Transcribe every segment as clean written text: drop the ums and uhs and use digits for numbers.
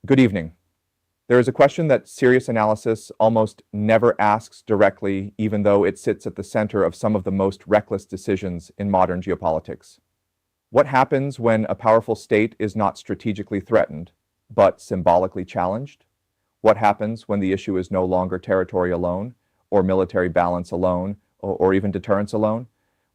Good evening. There is a question that serious analysis almost never asks directly, even though it sits at the center of some of the most reckless decisions in modern geopolitics. What happens when a powerful state is not strategically threatened, but symbolically challenged? What happens when the issue is no longer territory alone, or military balance alone, or even deterrence alone?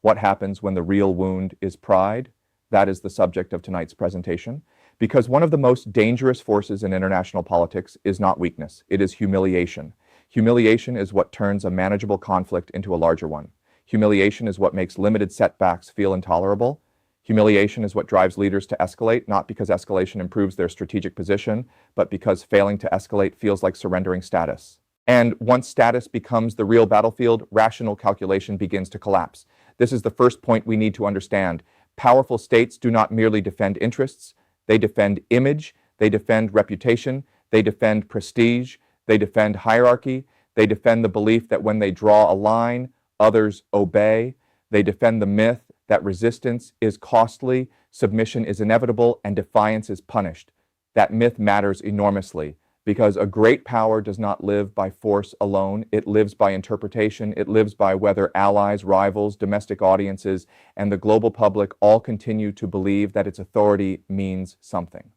What happens when the real wound is pride? That is the subject of tonight's presentation. Because one of the most dangerous forces in international politics is not weakness, it is humiliation. Humiliation is what turns a manageable conflict into a larger one. Humiliation is what makes limited setbacks feel intolerable. Humiliation is what drives leaders to escalate, not because escalation improves their strategic position, but because failing to escalate feels like surrendering status. And once status becomes the real battlefield, rational calculation begins to collapse. This is the first point we need to understand. Powerful states do not merely defend interests, they defend image, they defend reputation, they defend prestige, they defend hierarchy, they defend the belief that when they draw a line, others obey. They defend the myth that resistance is costly, submission is inevitable, and defiance is punished. That myth matters enormously because a great power does not live by force alone. It lives by interpretation. It lives by whether allies, rivals, domestic audiences, and the global public all continue to believe that its authority means something.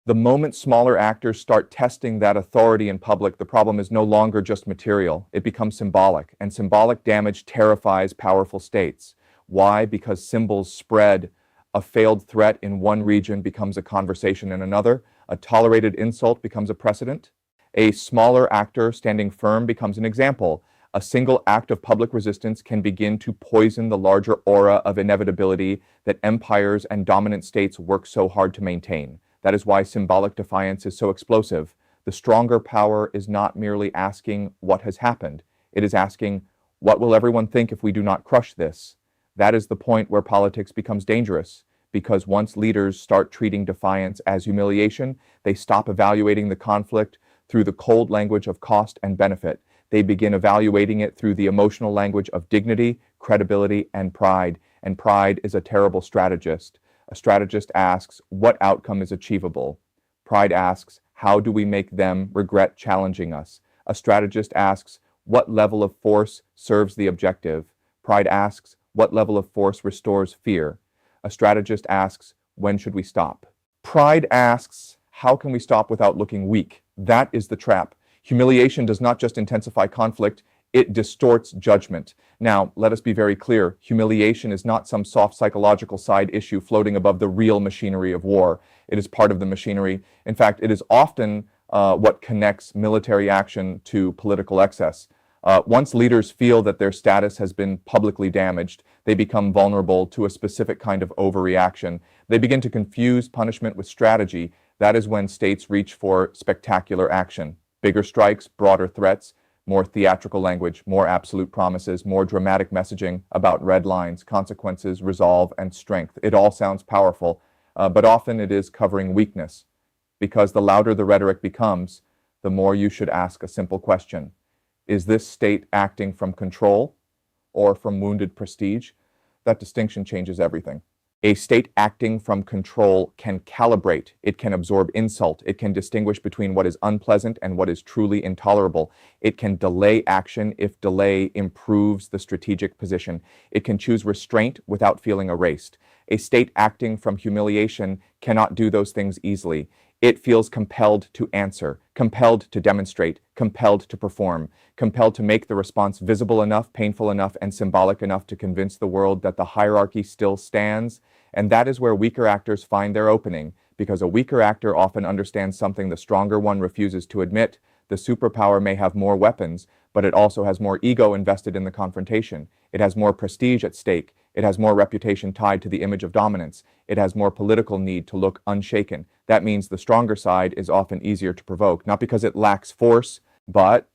The moment smaller actors start testing that authority in public, the problem is no longer just material. It becomes symbolic, and symbolic damage terrifies powerful states. Why? Because symbols spread. A failed threat in one region becomes a conversation in another. A tolerated insult becomes a precedent. A smaller actor standing firm becomes an example. A single act of public resistance can begin to poison the larger aura of inevitability that empires and dominant states work so hard to maintain. That is why symbolic defiance is so explosive. The stronger power is not merely asking what has happened. It is asking, what will everyone think if we do not crush this? That is the point where politics becomes dangerous, because once leaders start treating defiance as humiliation, they stop evaluating the conflict through the cold language of cost and benefit. They begin evaluating it through the emotional language of dignity, credibility, and pride. And pride is a terrible strategist. A strategist asks, what outcome is achievable? Pride asks, how do we make them regret challenging us? A strategist asks, what level of force serves the objective? Pride asks, what level of force restores fear? A strategist asks, when should we stop? Pride asks, how can we stop without looking weak? That is the trap. Humiliation does not just intensify conflict, it distorts judgment. Now, let us be very clear. Humiliation is not some soft psychological side issue floating above the real machinery of war. It is part of the machinery. In fact, it is often what connects military action to political excess. Once leaders feel that their status has been publicly damaged, they become vulnerable to a specific kind of overreaction. They begin to confuse punishment with strategy. That is when states reach for spectacular action. Bigger strikes, broader threats, more theatrical language, more absolute promises, more dramatic messaging about red lines, consequences, resolve, and strength. It all sounds powerful, but often it is covering weakness. Because the louder the rhetoric becomes, the more you should ask a simple question. Is this state acting from control or from wounded prestige? That distinction changes everything. A state acting from control can calibrate, it can absorb insult, it can distinguish between what is unpleasant and what is truly intolerable. It can delay action if delay improves the strategic position. It can choose restraint without feeling erased. A state acting from humiliation cannot do those things easily. It feels compelled to answer, compelled to demonstrate, compelled to perform, compelled to make the response visible enough, painful enough, and symbolic enough to convince the world that the hierarchy still stands. And that is where weaker actors find their opening, because a weaker actor often understands something the stronger one refuses to admit. The superpower may have more weapons, but it also has more ego invested in the confrontation. It has more prestige at stake. It has more reputation tied to the image of dominance. It has more political need to look unshaken. That means the stronger side is often easier to provoke, not because it lacks force, but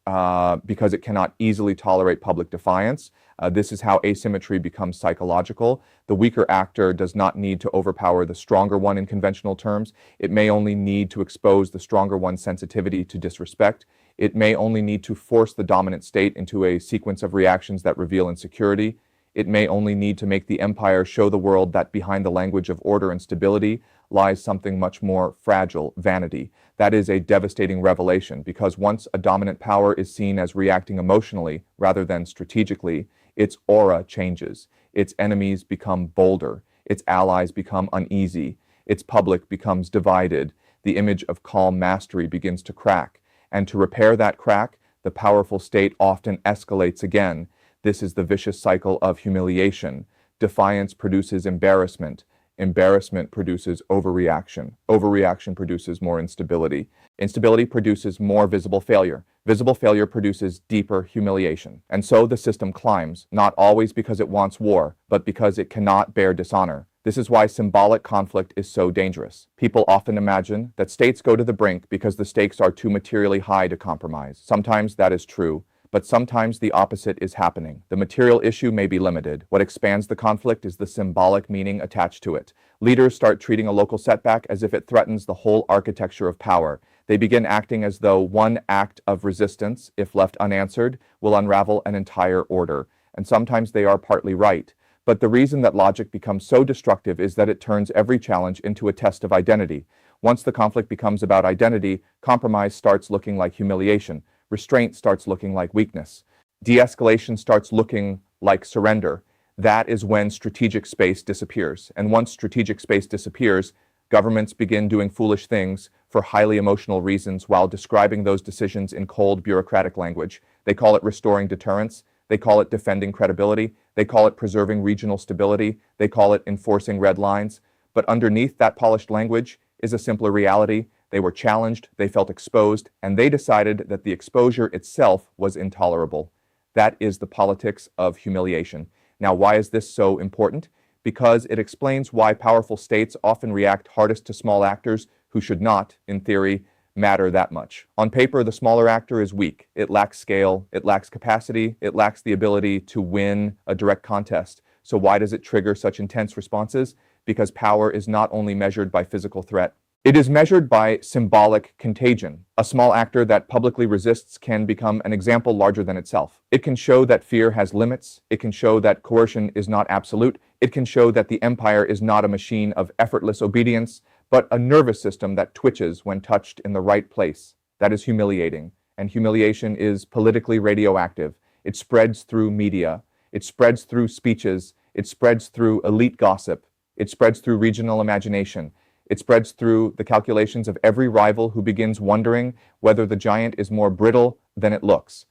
because it cannot easily tolerate public defiance. This is how asymmetry becomes psychological. The weaker actor does not need to overpower the stronger one in conventional terms. It may only need to expose the stronger one's sensitivity to disrespect. It may only need to force the dominant state into a sequence of reactions that reveal insecurity. It may only need to make the empire show the world that behind the language of order and stability lies something much more fragile, vanity. That is a devastating revelation, because once a dominant power is seen as reacting emotionally rather than strategically, its aura changes. Its enemies become bolder. Its allies become uneasy. Its public becomes divided. The image of calm mastery begins to crack. And to repair that crack, the powerful state often escalates again. This is the vicious cycle of humiliation. Defiance produces embarrassment. Embarrassment produces overreaction. Overreaction produces more instability. Instability produces more visible failure. Visible failure produces deeper humiliation. And so the system climbs, not always because it wants war, but because it cannot bear dishonor. This is why symbolic conflict is so dangerous. People often imagine that states go to the brink because the stakes are too materially high to compromise. Sometimes that is true, but sometimes the opposite is happening. The material issue may be limited. What expands the conflict is the symbolic meaning attached to it. Leaders start treating a local setback as if it threatens the whole architecture of power. They begin acting as though one act of resistance, if left unanswered, will unravel an entire order. And sometimes they are partly right. But the reason that logic becomes so destructive is that it turns every challenge into a test of identity. Once the conflict becomes about identity, compromise starts looking like humiliation. Restraint starts looking like weakness. De-escalation starts looking like surrender. That is when strategic space disappears. And once strategic space disappears, governments begin doing foolish things for highly emotional reasons while describing those decisions in cold bureaucratic language. They call it restoring deterrence. They call it defending credibility. They call it preserving regional stability. They call it enforcing red lines. But underneath that polished language is a simpler reality. They were challenged, they felt exposed, and they decided that the exposure itself was intolerable. That is the politics of humiliation. Now, why is this so important? Because it explains why powerful states often react hardest to small actors who should not, in theory, matter that much. On paper, the smaller actor is weak. It lacks scale, it lacks capacity, it lacks the ability to win a direct contest. So why does it trigger such intense responses? Because power is not only measured by physical threat, it is measured by symbolic contagion. A small actor that publicly resists can become an example larger than itself. It can show that fear has limits. It can show that coercion is not absolute. It can show that the empire is not a machine of effortless obedience, but a nervous system that twitches when touched in the right place. That is humiliating. And humiliation is politically radioactive. It spreads through media. It spreads through speeches. It spreads through elite gossip. It spreads through regional imagination. It spreads through the calculations of every rival who begins wondering whether the giant is more brittle than it looks.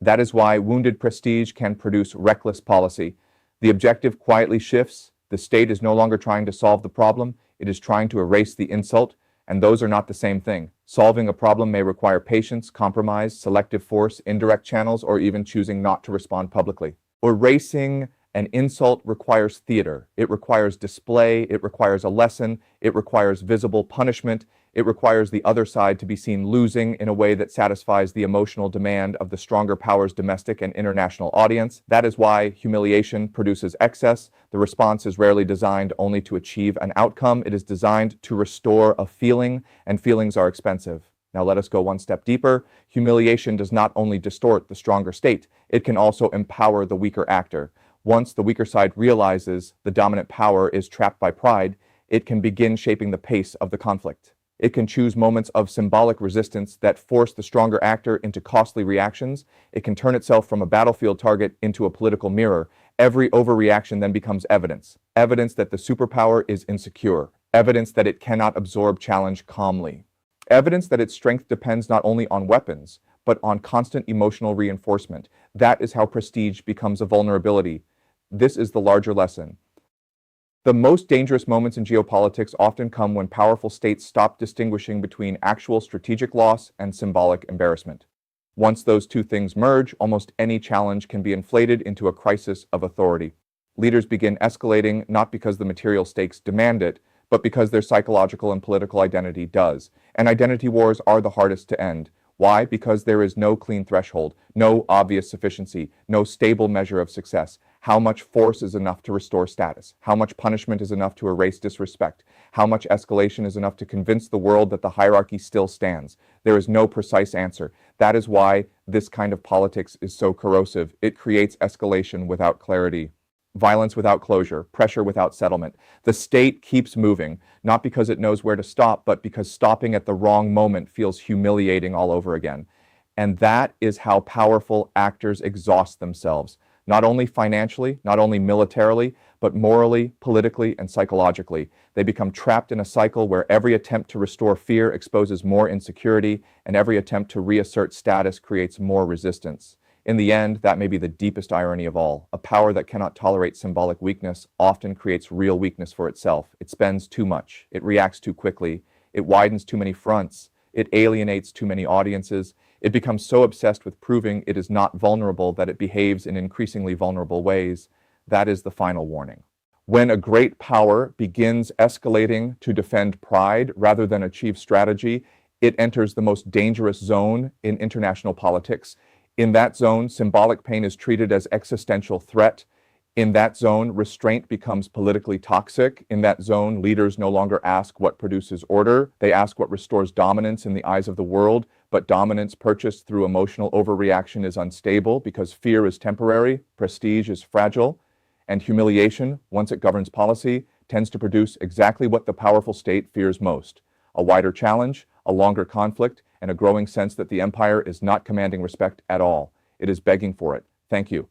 That is why wounded prestige can produce reckless policy. The objective quietly shifts. The state is no longer trying to solve the problem. It is trying to erase the insult, and those are not the same thing. Solving a problem may require patience, compromise, selective force, indirect channels, or even choosing not to respond publicly. Erasing an insult requires theater. It requires display. It requires a lesson. It requires visible punishment. It requires the other side to be seen losing in a way that satisfies the emotional demand of the stronger power's domestic and international audience. That is why humiliation produces excess. The response is rarely designed only to achieve an outcome. It is designed to restore a feeling, and feelings are expensive. Now let us go one step deeper. Humiliation does not only distort the stronger state, it can also empower the weaker actor. Once the weaker side realizes the dominant power is trapped by pride, it can begin shaping the pace of the conflict. It can choose moments of symbolic resistance that force the stronger actor into costly reactions. It can turn itself from a battlefield target into a political mirror. Every overreaction then becomes evidence. Evidence that the superpower is insecure. Evidence that it cannot absorb challenge calmly. Evidence that its strength depends not only on weapons, but on constant emotional reinforcement. That is how prestige becomes a vulnerability. This is the larger lesson. The most dangerous moments in geopolitics often come when powerful states stop distinguishing between actual strategic loss and symbolic embarrassment. Once those two things merge, almost any challenge can be inflated into a crisis of authority. Leaders begin escalating not because the material stakes demand it, but because their psychological and political identity does. And identity wars are the hardest to end. Why? Because there is no clean threshold, no obvious sufficiency, no stable measure of success. How much force is enough to restore status? How much punishment is enough to erase disrespect? How much escalation is enough to convince the world that the hierarchy still stands? There is no precise answer. That is why this kind of politics is so corrosive. It creates escalation without clarity. violence without closure, pressure without settlement. The state keeps moving, not because it knows where to stop, but because stopping at the wrong moment feels humiliating all over again. And that is how powerful actors exhaust themselves, not only financially, not only militarily, but morally, politically, and psychologically. They become trapped in a cycle where every attempt to restore fear exposes more insecurity, and every attempt to reassert status creates more resistance. In the end, that may be the deepest irony of all. A power that cannot tolerate symbolic weakness often creates real weakness for itself. It spends too much. It reacts too quickly. It widens too many fronts. It alienates too many audiences. It becomes so obsessed with proving it is not vulnerable that it behaves in increasingly vulnerable ways. That is the final warning. When a great power begins escalating to defend pride rather than achieve strategy, it enters the most dangerous zone in international politics. In that zone, symbolic pain is treated as existential threat. In that zone, restraint becomes politically toxic. In that zone, leaders no longer ask what produces order. They ask what restores dominance in the eyes of the world. But dominance purchased through emotional overreaction is unstable because fear is temporary, prestige is fragile, and humiliation, once it governs policy, tends to produce exactly what the powerful state fears most: a wider challenge, a longer conflict, and a growing sense that the empire is not commanding respect at all. It is begging for it. Thank you.